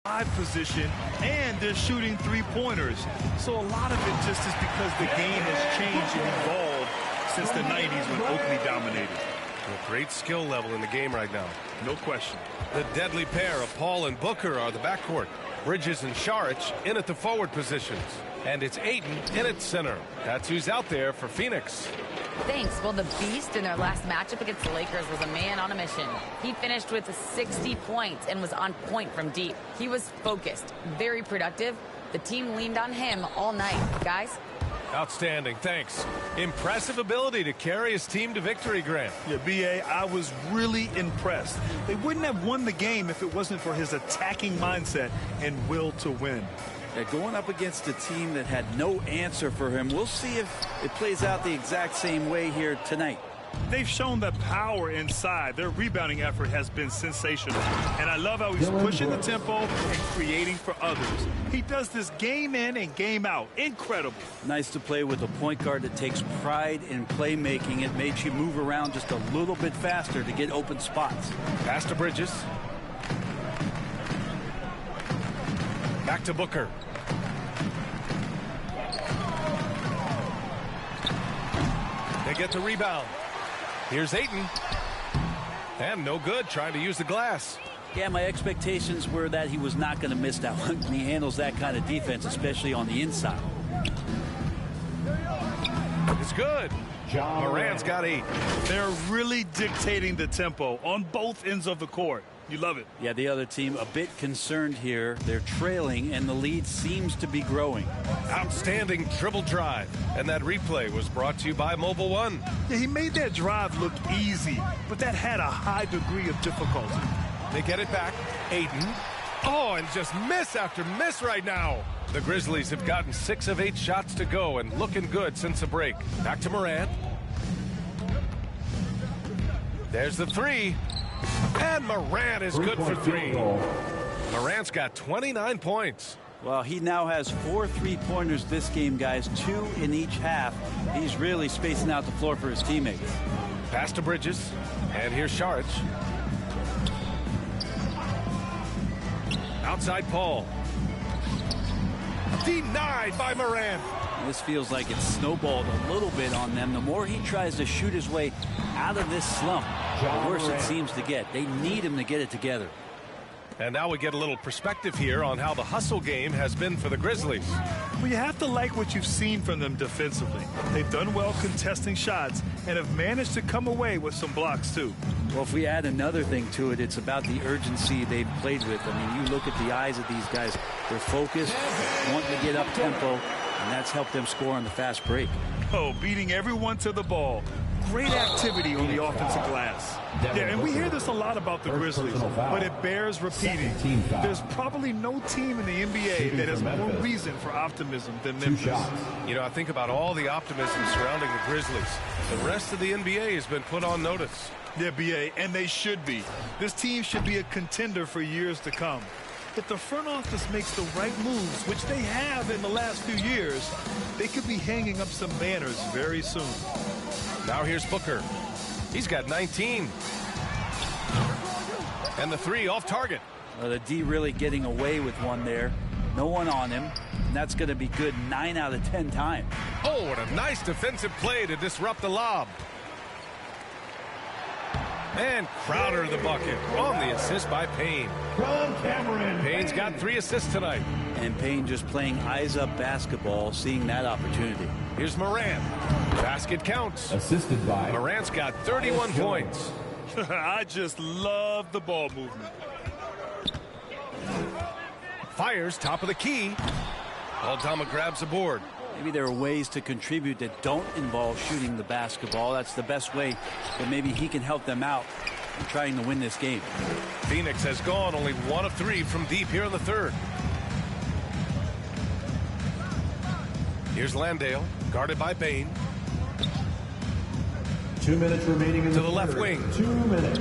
position, and they're shooting three-pointers. So a lot of it just is because the game has changed and evolved since the 90s when Oakley dominated. A great skill level in the game right now. No question. The deadly pair of Paul and Booker are the backcourt. Bridges and Saric in at the forward positions. And it's Ayton in at center. That's who's out there for Phoenix. Thanks. Well, the Beast in their last matchup against the Lakers was a man on a mission. He finished with 60 points and was on point from deep. He was focused, very productive. The team leaned on him all night. Guys? Outstanding, thanks. Impressive ability to carry his team to victory, Grant. Yeah, B.A., I was really impressed. They wouldn't have won the game if it wasn't for his attacking mindset and will to win. Going up against a team that had no answer for him. We'll see if it plays out the exact same way here tonight. They've shown the power inside. Their rebounding effort has been sensational. And I love how he's pushing the tempo and creating for others. He does this game in and game out. Incredible. Nice to play with a point guard that takes pride in playmaking. It makes you move around just a little bit faster to get open spots. Pass to Bridges. Back to Booker. They get the rebound. Here's Ayton. And no good, trying to use the glass. Yeah, my expectations were that he was not going to miss that one. He handles that kind of defense, especially on the inside. It's good. Moran's got 8. They're really dictating the tempo on both ends of the court. You love it. Yeah, the other team a bit concerned here. They're trailing, and the lead seems to be growing. Outstanding dribble drive. And that replay was brought to you by Mobile One. Yeah, he made that drive look easy, but that had a high degree of difficulty. They get it back. Ayton. Oh, and just miss after miss right now. The Grizzlies have gotten 6 of 8 shots to go and looking good since the break. Back to Morant. There's the 3. And Morant is good for 3. Morant's got 29 points. Well, he now has 4 3-pointers this game, guys, 2 in each half. He's really spacing out the floor for his teammates. Pass to Bridges. And here's Saric. Outside Paul. Denied by Morant. This feels like it's snowballed a little bit on them. The more he tries to shoot his way out of this slump, the worse it seems to get. They need him to get it together. And now we get a little perspective here on how the hustle game has been for the Grizzlies. Well, you have to like what you've seen from them defensively. They've done well contesting shots and have managed to come away with some blocks, too. Well, if we add another thing to it, it's about the urgency they've played with. I mean, you look at the eyes of these guys. They're focused, wanting to get up tempo, and that's helped them score on the fast break. Oh, beating everyone to the ball. Great activity on the offensive glass. Yeah, and we hear this a lot about the Grizzlies, but it bears repeating. There's probably no team in the NBA that has more reason for optimism than Memphis. You know, I think about all the optimism surrounding the Grizzlies. The rest of the NBA has been put on notice. Yeah, B.A., and they should be. This team should be a contender for years to come. If the front office makes the right moves, which they have in the last few years, they could be hanging up some banners very soon. Now here's Booker. He's got 19. And the 3 off target. The D really getting away with one there. No one on him. And that's going to be good 9 out of 10 times. Oh, what a nice defensive play to disrupt the lob. And Crowder the bucket on the assist by Payne. Payne's got 3 assists tonight. And Payne just playing eyes-up basketball, seeing that opportunity. Here's Morant. Basket counts. Assisted by Morant's got 31 points. I just love the ball movement. Fires top of the key. Aldama grabs the board. Maybe there are ways to contribute that don't involve shooting the basketball. That's the best way that maybe he can help them out in trying to win this game. Phoenix has gone only 1 of 3 from deep here in the 3rd. Here's Landale, guarded by Payne. 2 minutes remaining in to the left wing. 2 minutes.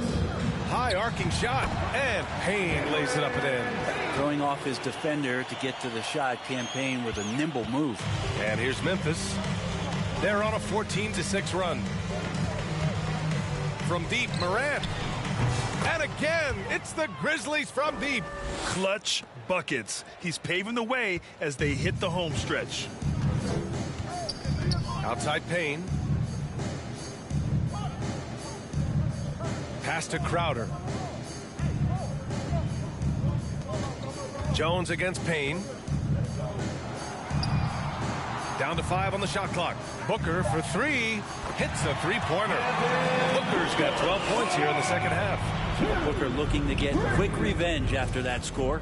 High arcing shot, and Payne lays it up and in. Throwing off his defender to get to the shot. Campaign with a nimble move. And here's Memphis. They're on a 14-6 run. From deep, Morant. And again, it's the Grizzlies from deep. Clutch buckets. He's paving the way as they hit the home stretch. Outside Payne. Pass to Crowder. Jones against Payne. Down to 5 on the shot clock. Booker for 3. Hits a three-pointer. Booker's got 12 points here in the second half. Booker looking to get quick revenge after that score.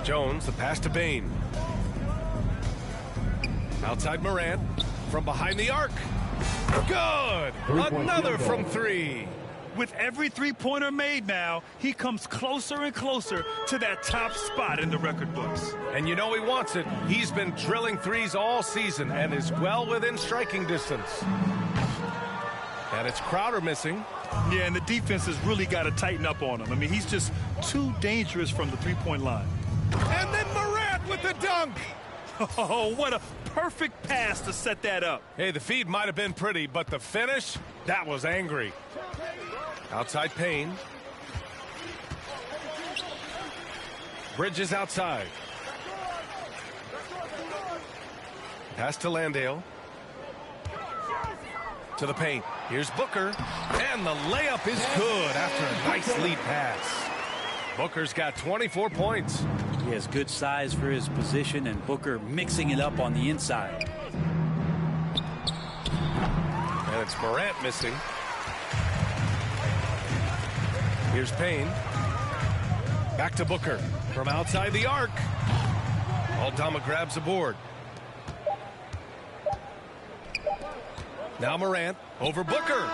Jones, the pass to Payne. Outside Morant. From behind the arc. Good! Another from 3. With every three-pointer made now, he comes closer and closer to that top spot in the record books. And you know he wants it. He's been drilling threes all season and is well within striking distance. And it's Crowder missing. Yeah, and the defense has really got to tighten up on him. I mean, he's just too dangerous from the three-point line. And then Morant with the dunk. Oh, what a perfect pass to set that up. Hey, the feed might have been pretty, but the finish, that was angry. Outside Payne. Bridges outside. Pass to Landale. To the paint. Here's Booker. And the layup is good after a nice lead pass. Booker's got 24 points. He has good size for his position, and Booker mixing it up on the inside. And it's Morant missing. Here's Payne. Back to Booker from outside the arc. Aldama grabs a board. Now Morant over Booker.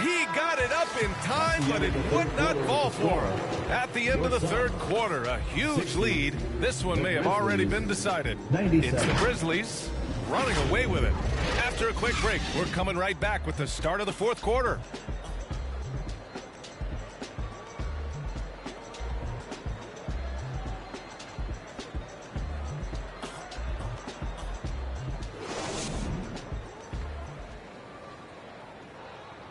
He got it up in time, but it would not fall for him. At the end of the third quarter, a huge lead. This one may have already been decided. It's the Grizzlies running away with it. After a quick break, we're coming right back with the start of the fourth quarter.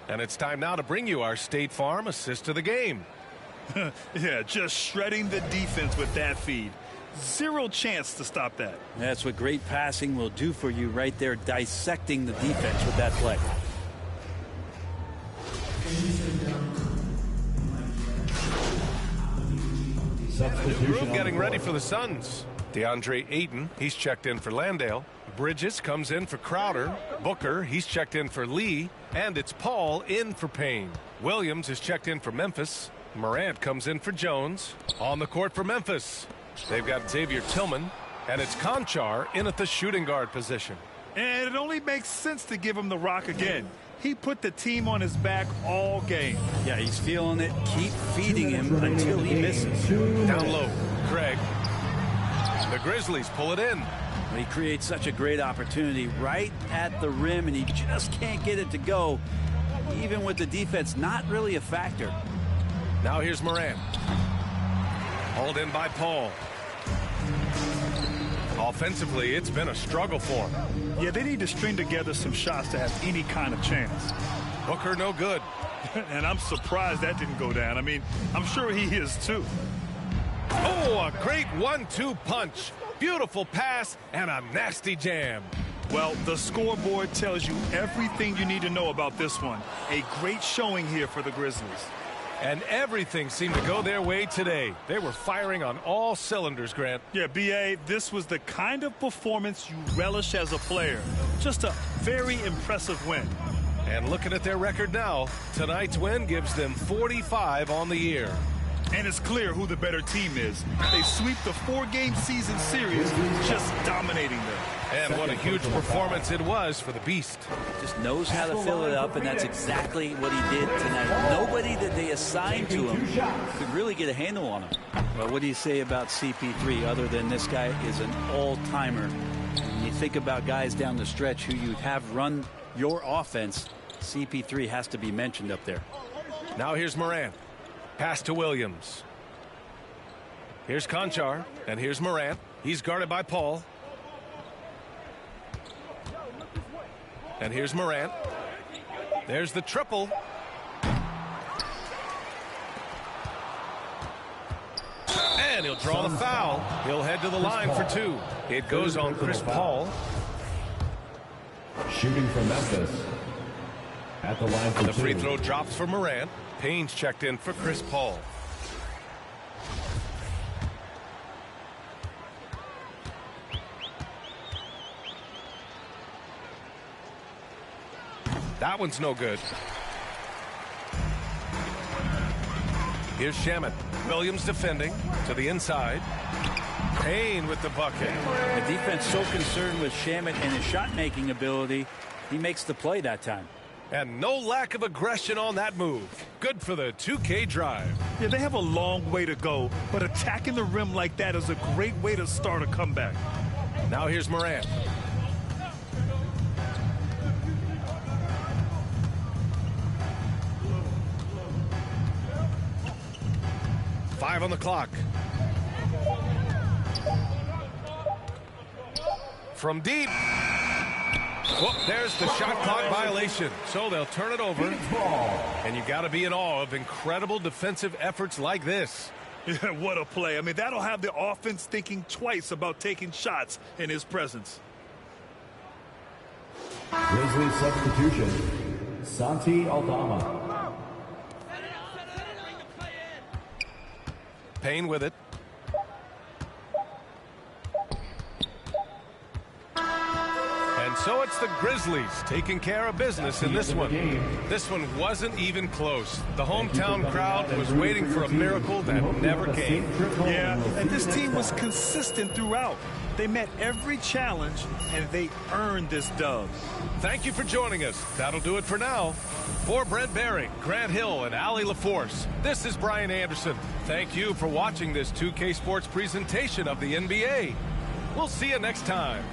And it's time now to bring you our State Farm assist of the game. Yeah, just shredding the defense with that feed. Zero chance to stop that. That's what great passing will do for you right there, dissecting the defense with that play. New group getting ready for the Suns. DeAndre Ayton, he's checked in for Landale. Bridges comes in for Crowder. Booker, he's checked in for Lee. And it's Paul in for Payne. Williams is checked in for Memphis. Morant comes in for Jones. On the court for Memphis, they've got Xavier Tillman. And it's Conchar in at the shooting guard position. And it only makes sense to give him the rock again. He put the team on his back all game. Yeah, he's feeling it. Keep feeding him until he misses. Down low, Craig. The Grizzlies pull it in. He creates such a great opportunity right at the rim, and he just can't get it to go, even with the defense not really a factor. Now here's Morant. Hauled in by Paul. Offensively, it's been a struggle for him. Yeah, they need to string together some shots to have any kind of chance. Booker no good. And I'm surprised that didn't go down. I mean, I'm sure he is too. Oh, a great 1-2 punch. Beautiful pass and a nasty jam. Well, the scoreboard tells you everything you need to know about this one. A great showing here for the Grizzlies. And everything seemed to go their way today. They were firing on all cylinders, Grant. Yeah, B.A., this was the kind of performance you relish as a player. Just a very impressive win. And looking at their record now, tonight's win gives them 45 on the year. And it's clear who the better team is. They sweep the 4-game season series, just dominating them. And what a huge performance it was for the Beast. Just knows how to fill it up, and that's exactly what he did tonight. Nobody that they assigned to him could really get a handle on him. Well, what do you say about CP3 other than this guy is an all-timer? When you think about guys down the stretch who you have run your offense, CP3 has to be mentioned up there. Now here's Morant. Pass to Williams. Here's Conchar, and here's Morant. He's guarded by Paul. And here's Morant. There's the triple. And he'll draw the foul. He'll head to the line for two. It goes on Chris Paul. Shooting from Memphis. At the line for The free two. throw drops for Morant. Payne's checked in for Chris Paul. That one's no good. Here's Shamet. Williams defending to the inside. Payne with the bucket. The defense so concerned with Shamet and his shot-making ability, he makes the play that time. And no lack of aggression on that move. Good for the 2K drive. Yeah, they have a long way to go, but attacking the rim like that is a great way to start a comeback. Now here's Morant. Five on the clock. From deep. Whoop, there's the shot clock violation. So they'll turn it over. And you got to be in awe of incredible defensive efforts like this. Yeah, what a play. I mean, that'll have the offense thinking twice about taking shots in his presence. Grizzlies substitution. Santi Aldama. Payne with it. And so it's the Grizzlies taking care of business in this one. This one wasn't even close. The hometown crowd was waiting for a miracle that never came. Yeah, and this team was consistent throughout. They met every challenge, and they earned this dub. Thank you for joining us. That'll do it for now. For Brent Baring, Grant Hill, and Allie LaForce, this is Brian Anderson. Thank you for watching this 2K Sports presentation of the NBA. We'll see you next time.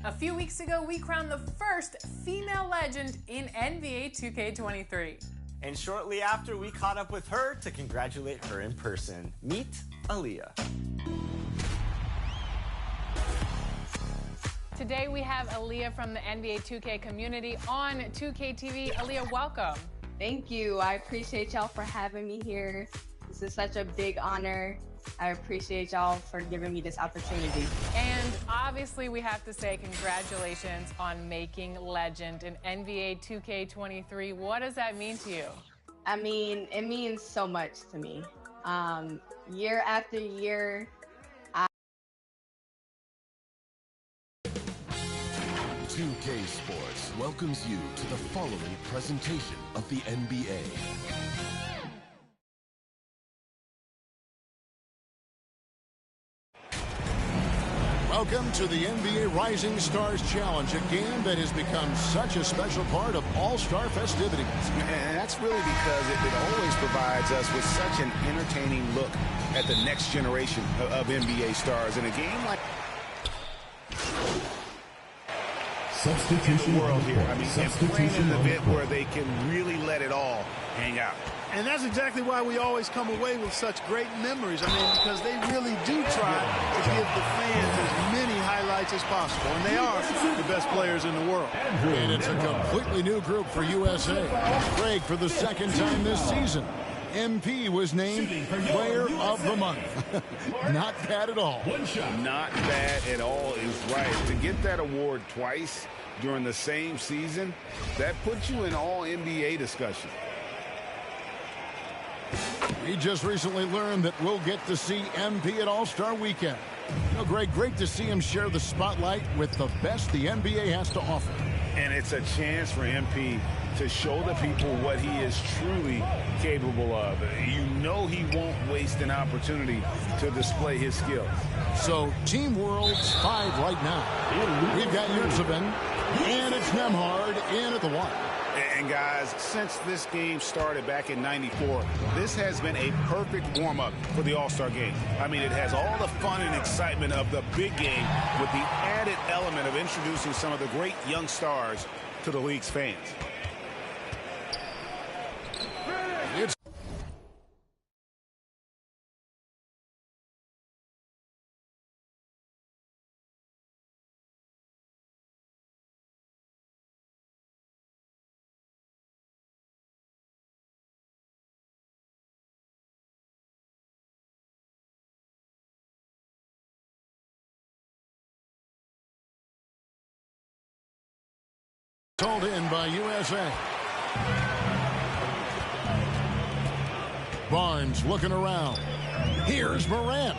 A few weeks ago, we crowned the first female legend in NBA 2K23. And shortly after, we caught up with her to congratulate her in person. Meet Aaliyah. Today, we have Aaliyah from the NBA 2K community on 2K TV. Aaliyah, welcome. Thank you. I appreciate y'all for having me here. This is such a big honor. I appreciate y'all for giving me this opportunity. And obviously, we have to say congratulations on making legend in NBA 2K23. What does that mean to you? I mean, it means so much to me. Year after year, 2K Sports welcomes you to the following presentation of the NBA. Welcome to the NBA Rising Stars Challenge, a game that has become such a special part of all-star festivities. And that's really because it always provides us with such an entertaining look at the next generation of NBA stars. In a game like Substitution in the world here, I mean, and playing in an event court. where they can really let it all hang out. And that's exactly why we always come away with such great memories. I mean, because they really do try to give the fans as many highlights as possible. And they are the best players in the world. And it's a completely new group for USA. Greg, for the second time this season, MP was named Player of the Month. Not bad at all. Not bad at all is right. To get that award twice during the same season, that puts you in all NBA discussion. We just recently learned that we'll get to see MP at All-Star Weekend. You know, Greg, great to see him share the spotlight with the best the NBA has to offer. And it's a chance for MP to show the people what he is truly capable of. You know he won't waste an opportunity to display his skills. So, Team World's 5 right now. We've got Yurtsevin, and it's Nemhard in at the one. And guys, since this game started back in '94, this has been a perfect warm-up for the All-Star game. I mean, it has all the fun and excitement of the big game with the added element of introducing some of the great young stars to the league's fans. It's called in by USA. Barnes looking around. Here's Morant.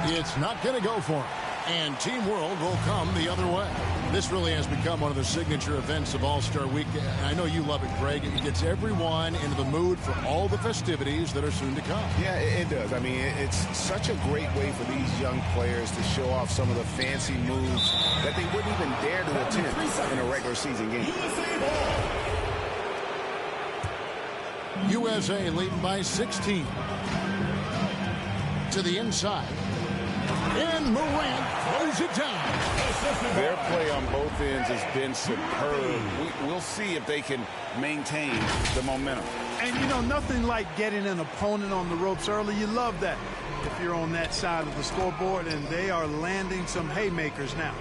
It's not going to go for him. And Team World will come the other way. This really has become one of the signature events of All-Star Weekend. I know you love it, Greg. It gets everyone into the mood for all the festivities that are soon to come. Yeah, it does. I mean, it's such a great way for these young players to show off some of the fancy moves that they wouldn't even dare to attempt in a regular season game. USA leading by 16. To the inside. And Morant throws it down. Their play on both ends has been superb. We'll see if they can maintain the momentum. And, you know, nothing like getting an opponent on the ropes early. You love that if you're on that side of the scoreboard, and they are landing some haymakers now.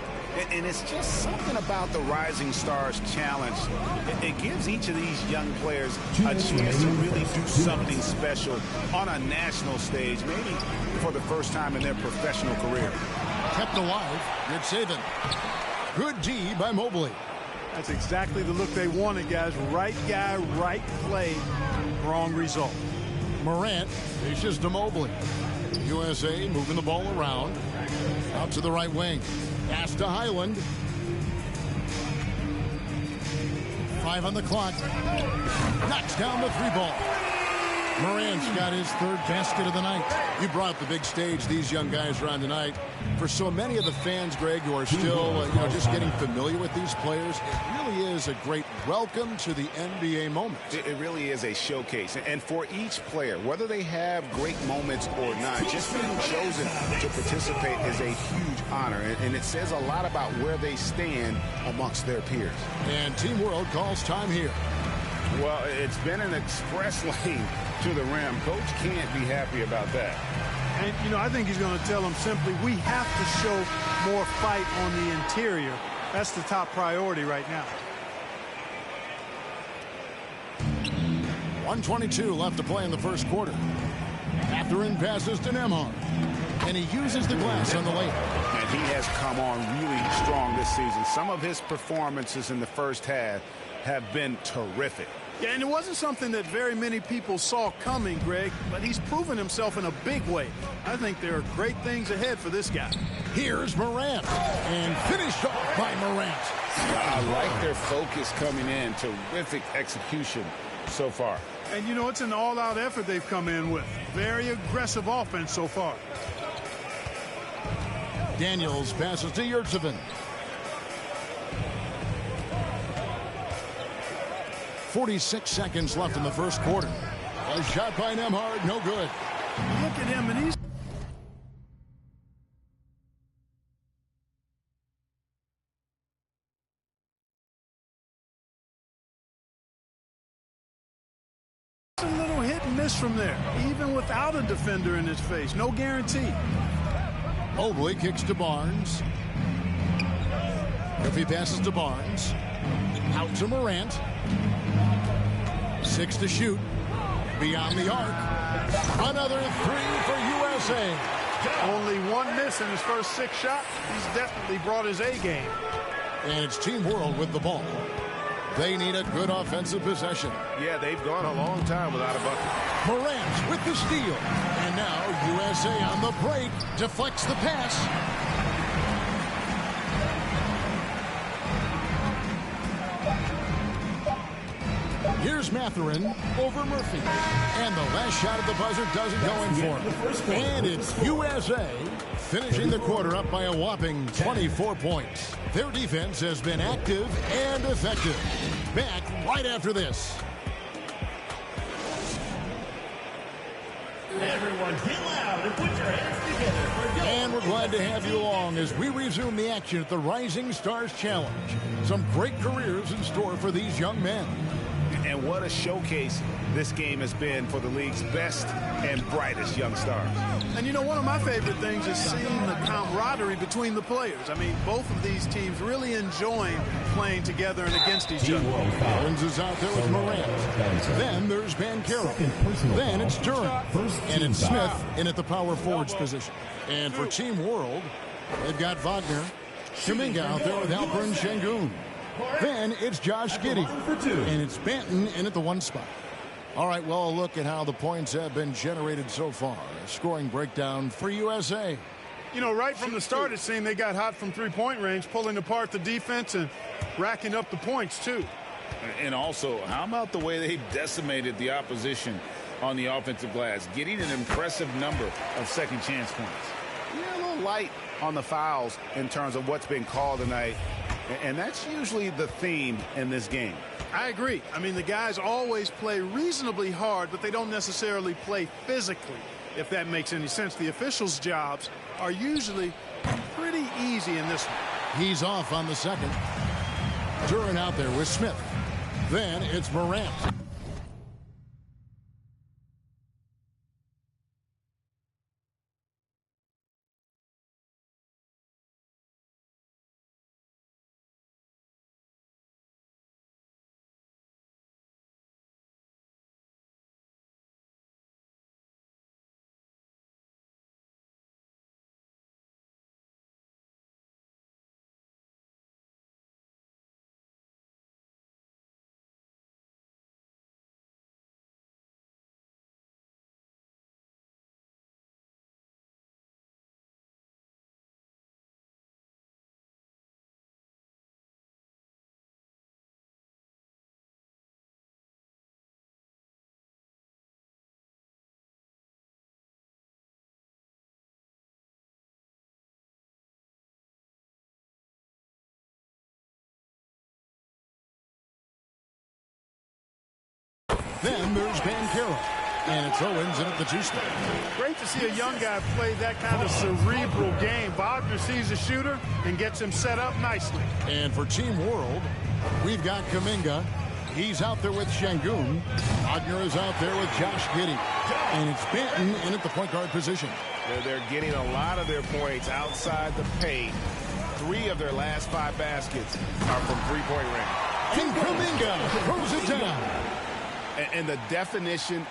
And it's just something about the Rising Stars Challenge. It gives each of these young players a chance to really do something special on a national stage, maybe for the first time in their professional career. Kept alive. Good saving. Good D by Mobley. That's exactly the look they wanted, guys. Right guy, right play, wrong result. Morant dishes to Mobley. USA moving the ball around. Out to the right wing. Pass to Highland. 5 on the clock. Knocks down the 3-ball. Morant's got his third basket of the night. You brought up the big stage these young guys are on tonight. For so many of the fans, Greg, who are still just getting familiar with these players, it really is a great welcome to the NBA moment. It really is a showcase. And for each player, whether they have great moments or not, just being chosen to participate is a huge honor, and it says a lot about where they stand amongst their peers. And Team World calls time here. Well, it's been an express lane to the rim. Coach can't be happy about that. And, you know, I think he's going to tell them simply, we have to show more fight on the interior. That's the top priority right now. 1:22 left to play in the first quarter. Mathurin passes to Nembhard, and he uses the glass on the layup. And he has come on really strong this season. Some of his performances in the first half have been terrific. Yeah, and it wasn't something that very many people saw coming, Greg, but he's proven himself in a big way. I think there are great things ahead for this guy. Here's Morant, and finished off by Morant. I like their focus coming in. Terrific execution so far. And, you know, it's an all-out effort they've come in with. Very aggressive offense so far. Daniels passes to Yurtseven. 46 seconds left in the first quarter. A shot by Nembhard, no good. Look at him, and he's... a little hit and miss from there, even without a defender in his face. No guarantee. Mobley kicks to Barnes. Murphy passes to Barnes. Out to Morant. 6 to shoot. Beyond the arc. Another 3 for USA. Only one miss in his first 6 shots. He's definitely brought his A game. And it's Team World with the ball. They need a good offensive possession. Yeah, they've gone a long time without a bucket. Morant with the steal. And now USA on the break deflects the pass. Here's Mathurin over Murphy. And the last shot at the buzzer doesn't go in for him. And it's USA finishing the quarter up by a whopping 24 points. Their defense has been active and effective. Back right after this. Everyone get loud and put your hands together for Go. And we're glad to have you along as we resume the action at the Rising Stars Challenge. Some great careers in store for these young men. And what a showcase this game has been for the league's best and brightest young stars. And, you know, one of my favorite things is seeing the camaraderie between the players. I mean, both of these teams really enjoying playing together and against each other. Burns is out there with Morant. Then there's Banchero. Then it's Durant. And it's Smith in at the power forwards position. And for Team World, they've got Wagner. Kuminga out there with Alperen Şengün. Then it's Josh Giddey. And it's Banton in at the 1 spot. All right, well, a look at how the points have been generated so far. A scoring breakdown for USA. You know, right from the start, it seemed they got hot from three-point range, pulling apart the defense and racking up the points, too. And also, how about the way they decimated the opposition on the offensive glass, getting an impressive number of second chance points. Yeah, a little light on the fouls in terms of what's been called tonight. And that's usually the theme in this game. I agree. I mean, the guys always play reasonably hard, but they don't necessarily play physically, if that makes any sense. The officials' jobs are usually pretty easy in this one. He's off on the second. Durant out there with Smith. Then it's Morant. Then there's Banchero. And it's Owens in at the 2-spot. Great to see a young guy play that kind of cerebral game. Wagner sees a shooter and gets him set up nicely. And for Team World, we've got Kuminga. He's out there with Şengün. Wagner is out there with Josh Giddey. And it's Benton in at the point guard position. They're getting a lot of their points outside the paint. 3 of their last 5 baskets are from three-point range. And Kuminga throws it down. And the definition...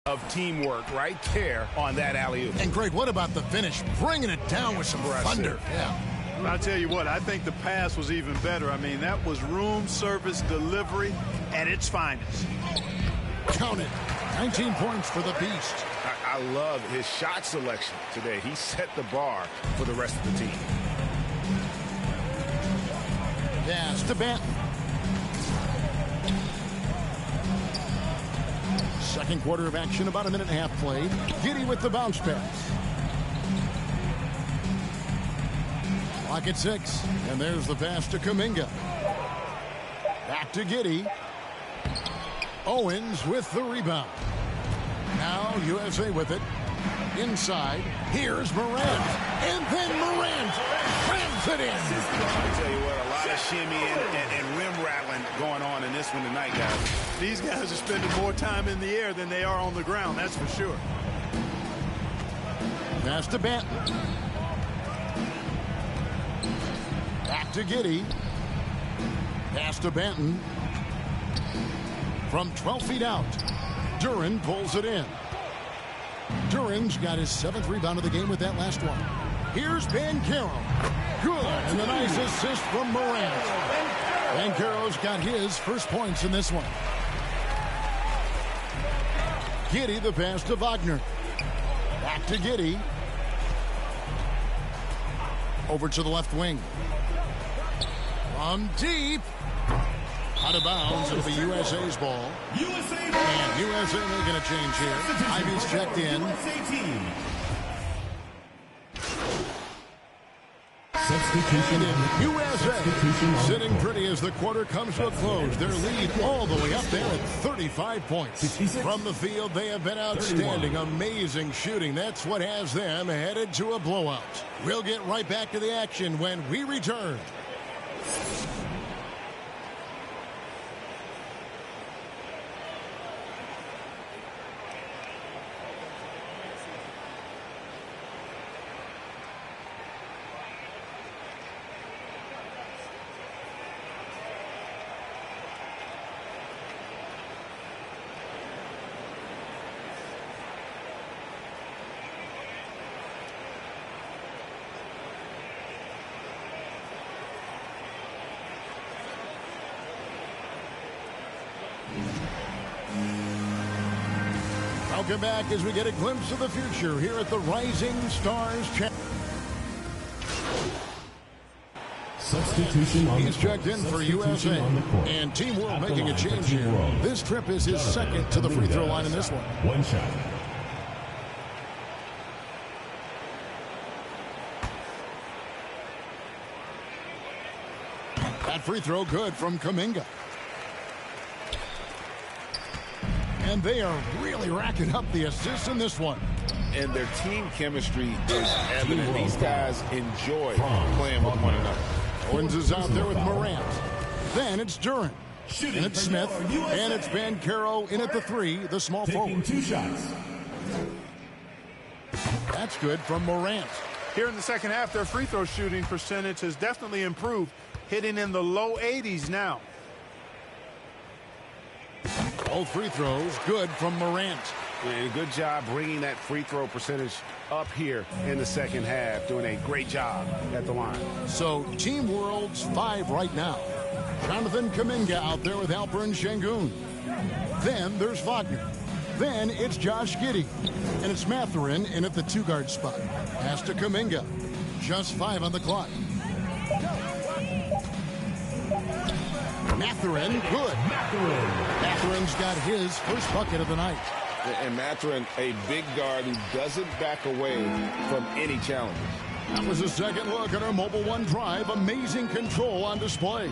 of teamwork right there on that alley-oop. And Greg, what about the finish? Bringing it down with some thunder. Yeah. I'll tell you what, I think the pass was even better. I mean, that was room service delivery at its finest. Count it. 19 points for the Beast. I love his shot selection today. He set the bar for the rest of the team. Pass to Benton. Second quarter of action, about a minute and a half played. Giddey with the bounce pass. Clock at 6. And there's the pass to Kuminga. Back to Giddey. Owens with the rebound. Now USA with it. Inside. Here's Morant. And then Morant rams it in. I tell you what, a lot of shimmying and rim rattling going on in this one tonight, guys. These guys are spending more time in the air than they are on the ground, that's for sure. Pass to Benton. Back to Giddey. Pass to Benton. From 12 feet out, Duren pulls it in. Duren's got his 7th rebound of the game with that last one. Here's Banchero. Good. And a nice assist from Morant. Banchero's got his first points in this one. Giddey the pass to Wagner. Back to Giddey. Over to the left wing. From deep. Out of bounds. It'll be USA's ball. And USA making a change here. Ivy's checked in. Substitution. USA sitting pretty as the quarter comes to a close. Their lead all the way up there at 35 points. From the field, they have been outstanding. Amazing shooting. That's what has them headed to a blowout. We'll get right back to the action when we return. Welcome back as we get a glimpse of the future here at the Rising Stars Channel. Substitution on He's checked in for USA. And Team World making a change here. This trip is his second to the free throw line in this one. One shot. That free throw good from Kuminga. And they are really racking up the assists in this one. And their team chemistry is evident. These guys enjoy playing with one another. Owens is out there with Morant. Then it's Duren. And it's Smith. And it's Banchero in at the 3, the small forward. 2 shots. That's good from Morant. Here in the second half, their free throw shooting percentage has definitely improved, hitting in the low 80s now. Both free throws good from Morant. And good job bringing that free throw percentage up here in the second half, doing a great job at the line. So Team World's 5 right now. Jonathan Kuminga out there with Alperen Şengün. Then there's Wagner. Then it's Josh Giddey. And it's Mathurin in at the 2-guard spot. Pass to Kuminga. Just 5 on the clock. Mathurin, good. Mathurin's got his first bucket of the night. And Mathurin, a big guard who doesn't back away from any challenges. That was a second look at our Mobile One drive. Amazing control on display.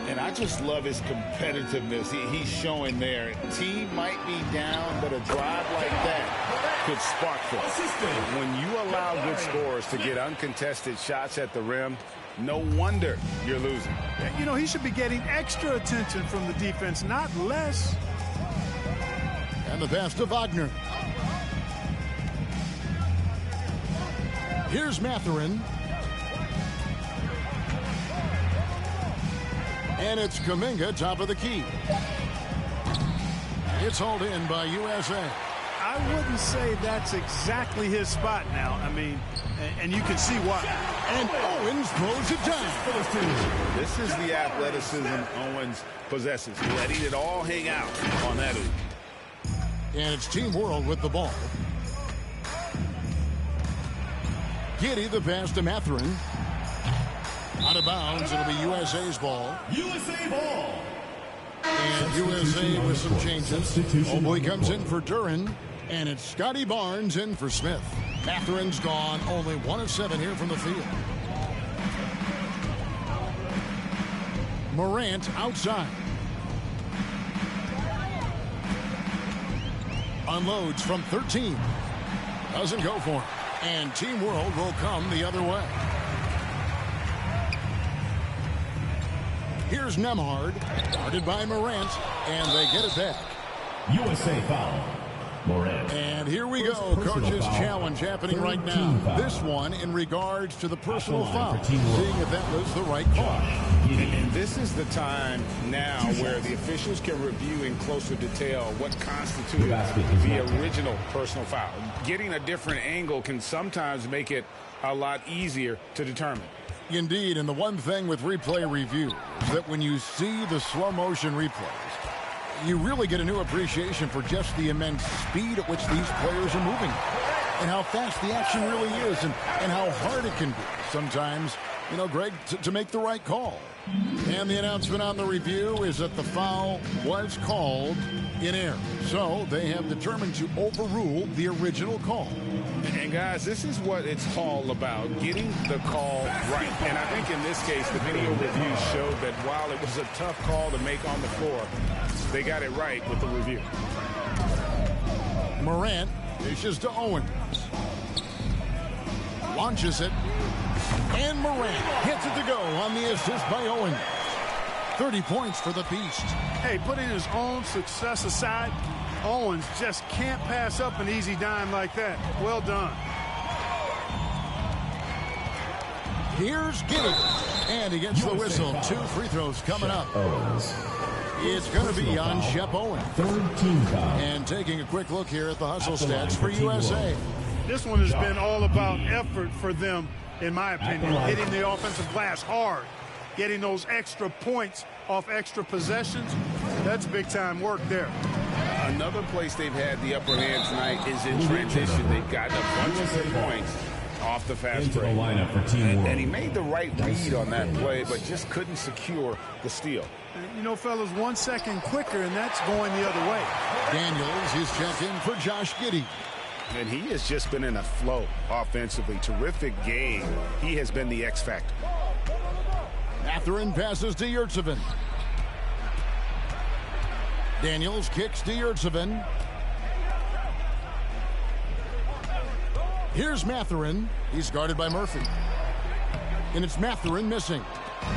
And I just love his competitiveness he's showing there. Team might be down, but a drive like that could spark them. When you allow good scorers to get uncontested shots at the rim, no wonder you're losing. You know, he should be getting extra attention from the defense, not less. And the pass to Wagner. Here's Mathurin. And it's Kuminga, top of the key. It's hauled in by USA. I wouldn't say that's exactly his spot now. I mean, and you can see why. And Owens throws it down. This is the athleticism Owens possesses, letting it all hang out on that oop. And it's Team World with the ball. Giddey, the pass to Mathurin. Out of bounds, it'll be USA's ball. USA ball. And USA with some changes. Oboy comes in for Duran. And it's Scotty Barnes in for Smith. Mathurin's gone. Only 1 of 7 here from the field. Morant outside. Unloads from 13. Doesn't go for it. And Team World will come the other way. Here's Nembhard, guarded by Morant, and they get it back. USA foul. Morant. And here we go. Coach's challenge happening right now. This one in regards to the personal foul. Seeing if that was the right call. And this is the time now where the officials can review in closer detail what constituted the original personal foul. Getting a different angle can sometimes make it a lot easier to determine. Indeed, and the one thing with replay review is that when you see the slow motion replays, you really get a new appreciation for just the immense speed at which these players are moving and how fast the action really is and how hard it can be sometimes, you know, Greg, to make the right call. And the announcement on the review is that the foul was called in error. So they have determined to overrule the original call. And guys, this is what it's all about, getting the call right. And I think in this case, the video review showed that while it was a tough call to make on the floor, they got it right with the review. Morant dishes to Owens. Launches it. And Morant gets it to go on the assist by Owens. 30 points for the Beast. Hey, putting his own success aside, Owens just can't pass up an easy dime like that. Well done. Here's Giddey. And he gets the whistle. 2 free throws coming up. It's going to be on Shep Owens. And taking a quick look here at the hustle stats for USA. This one has been all about effort for them, in my opinion. Hitting the offensive glass hard. Getting those extra points off extra possessions. That's big-time work there. Another place they've had the upper hand tonight is in transition. They've gotten a bunch of good points off the fast break. And he made the right read on that play, but just couldn't secure the steal. You know, fellas, 1 second quicker, and that's going the other way. Daniels is checked in for Josh Giddey. And he has just been in a flow offensively. Terrific game. He has been the X factor. Mathurin passes to Yurtseven. Daniels kicks to Yurtseven. Here's Mathurin. He's guarded by Murphy. And it's Mathurin missing.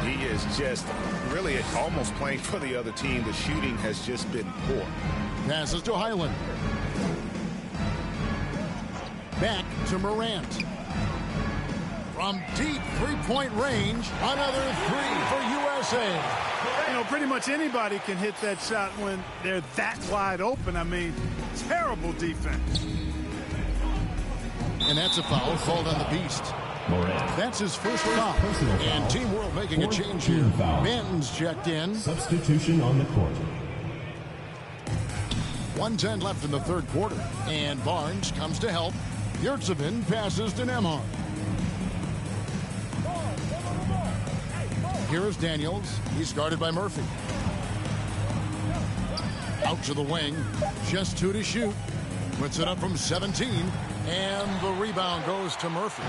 He is just really almost playing for the other team. The shooting has just been poor. Passes to Highland. Back to Morant. From deep three-point range, another 3 for USA. You know, pretty much anybody can hit that shot when they're that wide open. I mean, Terrible defense. And that's a foul called on the Beast. That's his first foul. And Team World making a change here. Banton's checked in. Substitution on the court. 1:10 left in the third quarter. And Barnes comes to help. Yurtsevin passes to Nembhard. Here is Daniels. He's guarded by Murphy. Out to the wing. Just 2 to shoot. Puts it up from 17. And the rebound goes to Murphy.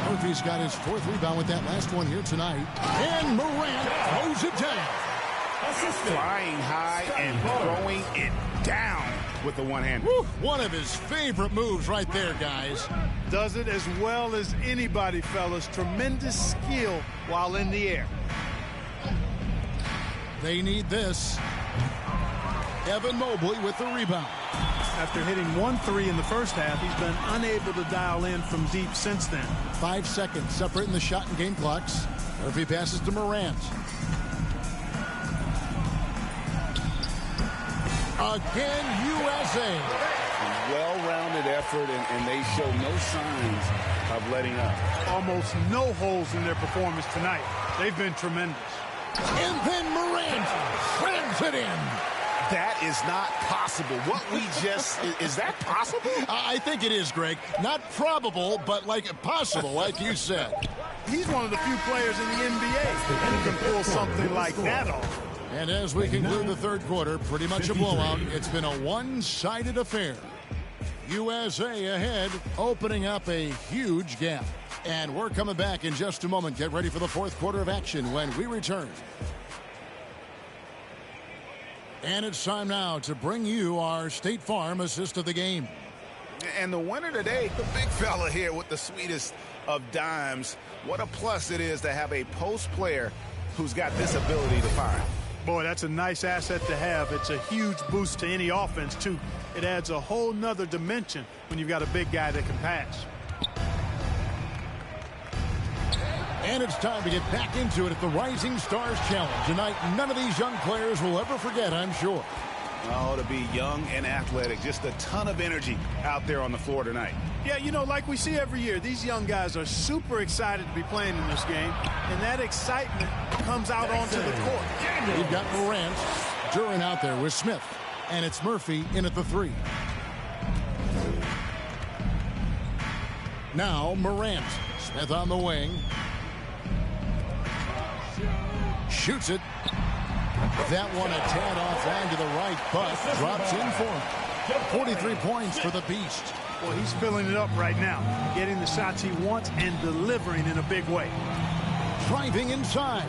Murphy's got his 4th rebound with that last one here tonight. And Morant throws it down. Flying high and throwing it down with the one hand. One of his favorite moves right there, guys. Does it as well as anybody, fellas. Tremendous skill while in the air. They need this. Evan Mobley with the rebound. After hitting 1-3 in the first half, he's been unable to dial in from deep since then. 5 seconds separating the shot and game clocks. Murphy passes to Morant. Again, USA. Well-rounded effort, and they show no signs of letting up. Almost no holes in their performance tonight. They've been tremendous. And then Morant slams it in. That is not possible. What we just, is that possible? I think it is, Greg. Not probable, but like possible, like you said. He's one of the few players in the NBA who can pull something like that off. And as we conclude the third quarter, pretty much a blowout. It's been a one-sided affair. USA ahead, opening up a huge gap. And we're coming back in just a moment. Get ready for the fourth quarter of action when we return. And it's time now to bring you our State Farm assist of the game. And the winner today, the big fella here with the sweetest of dimes. What a plus it is to have a post player who's got this ability to find. Boy, that's a nice asset to have. It's a huge boost to any offense, too. It adds a whole nother dimension when you've got a big guy that can pass. And it's time to get back into it at the Rising Stars Challenge. Tonight, none of these young players will ever forget, I'm sure. Oh, to be young and athletic. Just a ton of energy out there on the floor tonight. Yeah, you know, like we see every year, these young guys are super excited to be playing in this game. And that excitement comes out onto the court. You've got Morant, Duran out there with Smith. And it's Murphy in at the 3. Now Morant. Smith on the wing. Shoots it. That one a tad offline to the right, but drops in for him. 43 points for the Beast. Well, he's filling it up right now, getting the shots he wants and delivering in a big way. Driving inside.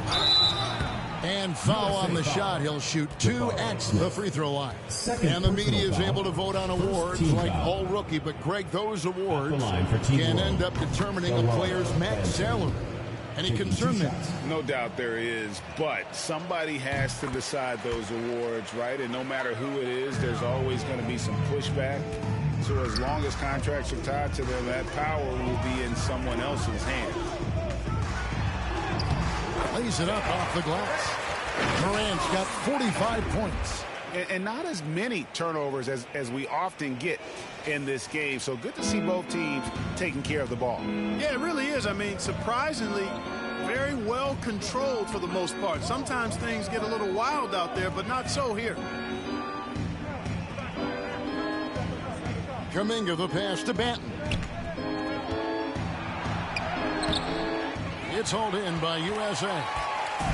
And foul on the shot. He'll shoot 2 at the free throw line. And the media is able to vote on awards like all rookie. But, Greg, those awards can end up determining a player's max salary. Any concern there? No doubt there is, but somebody has to decide those awards, right? And no matter who it is, there's always going to be some pushback. So as long as contracts are tied to them, that power will be in someone else's hands. Lays it up off the glass. Morant's got 45 points. And not as many turnovers as we often get in this game. So good to see both teams taking care of the ball. Yeah, it really is. I mean, surprisingly, very well controlled for the most part. Sometimes things get a little wild out there, but not so here. Kuminga the pass to Banton. It's hauled in by USA.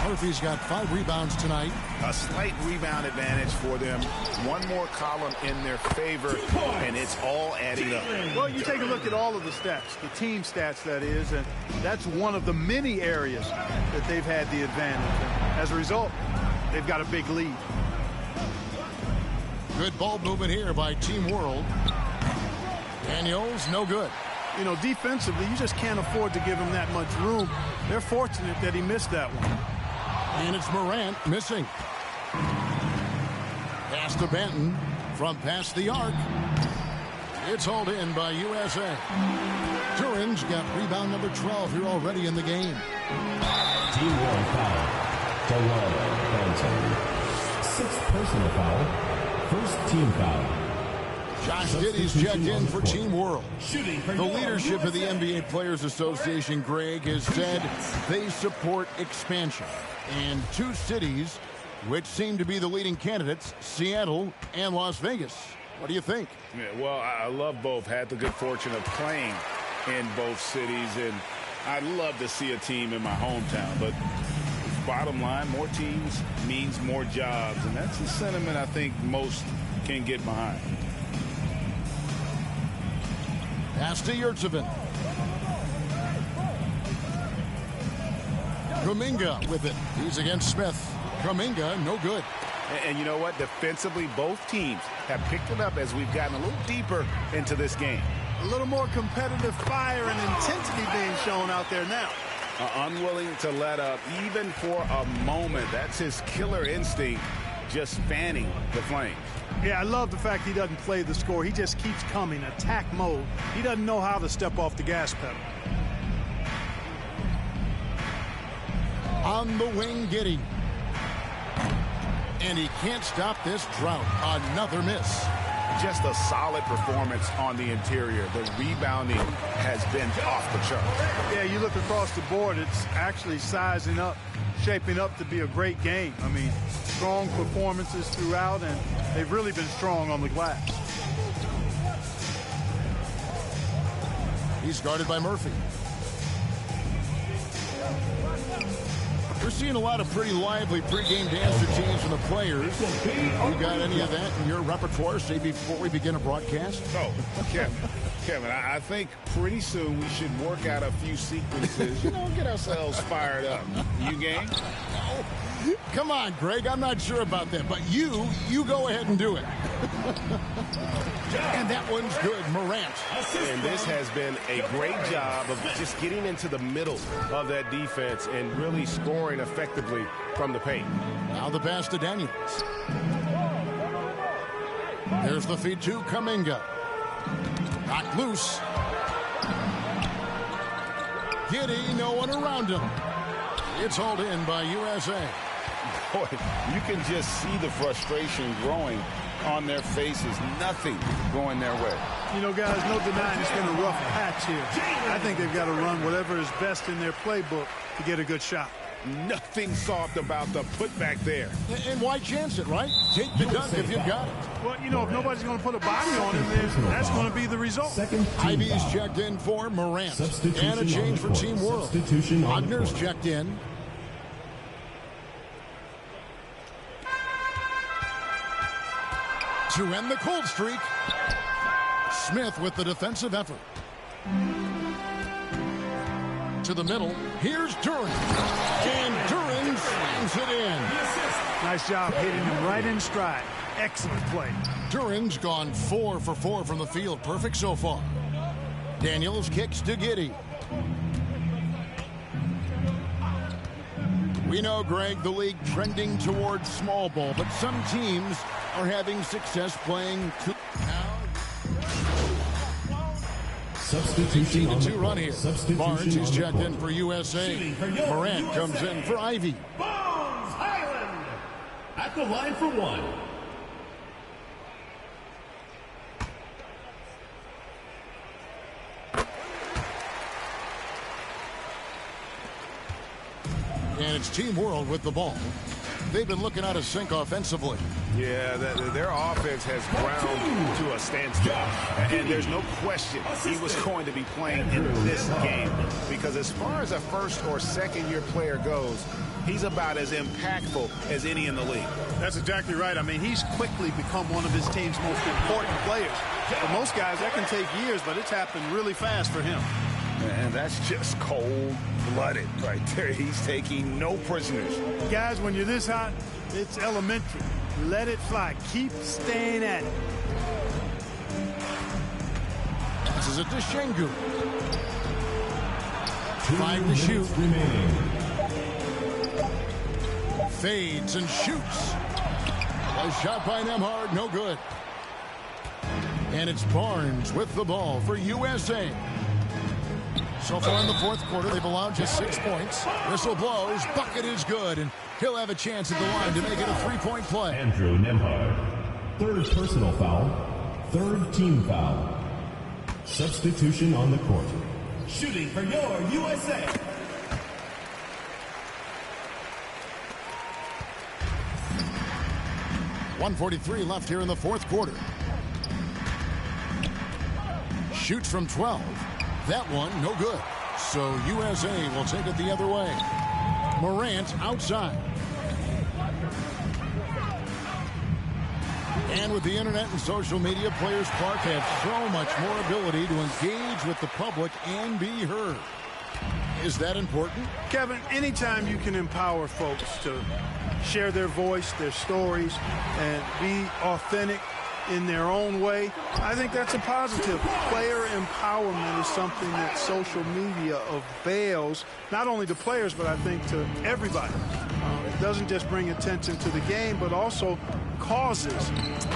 Murphy's got 5 rebounds tonight. A slight rebound advantage for them. One more column in their favor, and it's all adding up. Well, you take a look at all of the stats, the team stats, that is, and that's one of the many areas that they've had the advantage. And as a result, they've got a big lead. Good ball movement here by Team World. Daniels, no good. You know, defensively, you just can't afford to give him that much room. They're fortunate that he missed that one. And it's Morant missing. Pass to Banton from past the arc. It's hauled in by USA. Duran's got rebound number 12 here already in the game. Team 1 foul. DeLon Banton. 6th personal foul. 1st team foul. Josh Giddey's checked in for Team World. The leadership of the NBA Players Association, Greg, has said they support expansion. And two cities which seem to be the leading candidates, Seattle and Las Vegas. What do you think? Yeah, well, I love both. Had the good fortune of playing in both cities, and I'd love to see a team in my hometown. But bottom line, more teams means more jobs, and that's the sentiment I think most can get behind. Pass to Yurtsevin. Kuminga with it. He's against Smith. Kuminga, no good. And you know what? Defensively, both teams have picked it up as we've gotten a little deeper into this game. A little more competitive fire and intensity being shown out there now. Unwilling to let up even for a moment. That's his killer instinct, just fanning the flames. Yeah, I love the fact he doesn't play the score. He just keeps coming, attack mode. He doesn't know how to step off the gas pedal. On the wing, Giddey. And he can't stop this drought. Another miss. Just a solid performance on the interior. The rebounding has been off the chart. Yeah, you look across the board, it's actually sizing up, shaping up to be a great game. I mean, strong performances throughout, and they've really been strong on the glass. He's guarded by Murphy. We're seeing a lot of pretty lively pregame dance routines from the players. You got any of that in your repertoire, say, before we begin a broadcast? Oh, Kevin, I think pretty soon we should work out a few sequences, get ourselves fired up. You game? Come on, Greg, I'm not sure about that, but you go ahead and do it. And that one's good, Morant. And this has been a great job of just getting into the middle of that defense and really scoring effectively from the paint. Now the pass to Daniels. There's the feed to Kuminga. Knocked loose. Giddey, no one around him. It's hauled in by USA. Boy, you can just see the frustration growing on their faces. Nothing going their way. You know, guys, no denying it's been a rough patch here. I think they've got to run whatever is best in their playbook to get a good shot. Nothing soft about the putback there. And why chance it, right? Take the dunk if you've got it. Well, if nobody's going to put a body on him, that's going to be the result. Ivy's checked in for Morant. And a change for Team World. Wagner's checked in. To end the cold streak, Smith with the defensive effort. To the middle, here's Duren. And Duren slams it in. Nice job hitting him right in stride. Excellent play. Duren's gone 4 for 4 from the field. Perfect so far. Daniels kicks to Giddey. We know, Greg, the league trending towards small ball, but some teams are having success playing two. Substitution 18-2 run here. Barnes is checked in for USA. Morant comes in for Ivy. Bones Highland at the line for one. And it's Team World with the ball. They've been looking out of sync offensively. Yeah, their offense has ground to a standstill. And there's no question he was going to be playing in this game, because as far as a first or second year player goes, he's about as impactful as any in the league. That's exactly right. I mean, he's quickly become one of his team's most important players. For most guys, that can take years, but it's happened really fast for him. And that's just cold-blooded right there. He's taking no prisoners. Guys, when you're this hot, it's elementary. Let it fly. Keep staying at it. This is a Shengun. 5 to shoot. Remaining. Fades and shoots. A shot by Nembhard, no good. And it's Barnes with the ball for USA. So far in the fourth quarter, they've allowed just 6 points. Whistle blows, bucket is good, and he'll have a chance at the line to make it a 3-point play. Andrew Nembhard, third personal foul, Third team foul. Substitution on the court. Shooting for your USA. .143 left here in the fourth quarter. Shoots from 12. That one, no good. So USA will take it the other way. Morant outside. And with the internet and social media, Players Park have so much more ability to engage with the public and be heard. Is that important? Kevin, anytime you can empower folks to share their voice, their stories, and be authentic in their own way, I think that's a positive. Player empowerment is something that social media avails, not only to players, but I think to everybody. It doesn't just bring attention to the game, but also causes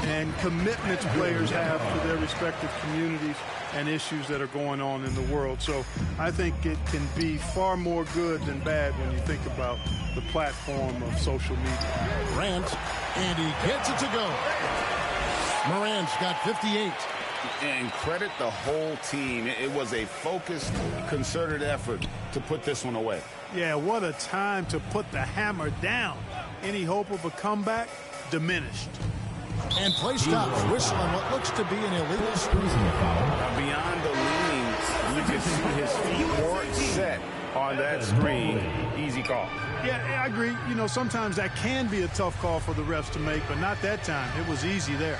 and commitments players have to their respective communities and issues that are going on in the world. So I think it can be far more good than bad when you think about the platform of social media. Morant, and he gets it to go. Morant's got 58. And credit the whole team. It was a focused, concerted effort to put this one away. Yeah, what a time to put the hammer down. Any hope of a comeback diminished. And play stops. Whistle on what looks to be an illegal screen. Beyond the lean, you can see his feet weren't set on that screen. Easy call. Yeah, I agree. You know, sometimes that can be a tough call for the refs to make, but not that time. It was easy there.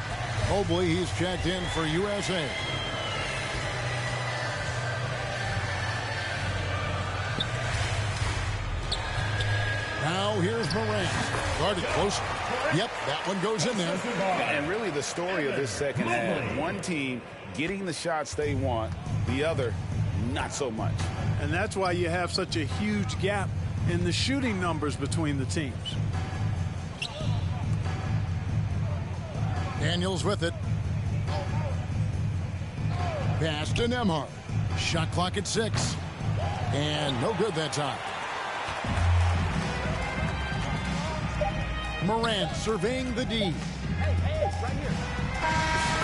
Mobley, he's checked in for USA. Now here's Morant. Guarded close. Yep, that one goes in there. And really the story of this second half, one team getting the shots they want, the other not so much. And that's why you have such a huge gap in the shooting numbers between the teams. Daniels with it. Pass to Nembhard. Shot clock at 6. And no good that time. Morant surveying the D.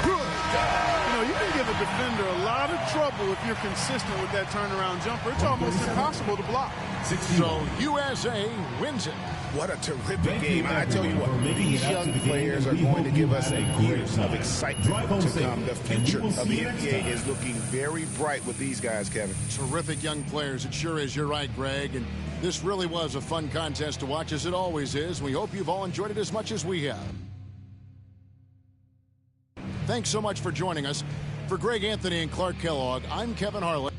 Good. You know, you can give a defender a lot of trouble if you're consistent with that turnaround jumper. It's almost impossible to block. So USA wins it. What a terrific game. I tell you what, these young players are going to give us a year of excitement to come. The future of the NBA is looking very bright with these guys, Kevin. Terrific young players. It sure is. You're right, Greg. And this really was a fun contest to watch, as it always is. We hope you've all enjoyed it as much as we have. Thanks so much for joining us. For Greg Anthony and Clark Kellogg, I'm Kevin Harlan.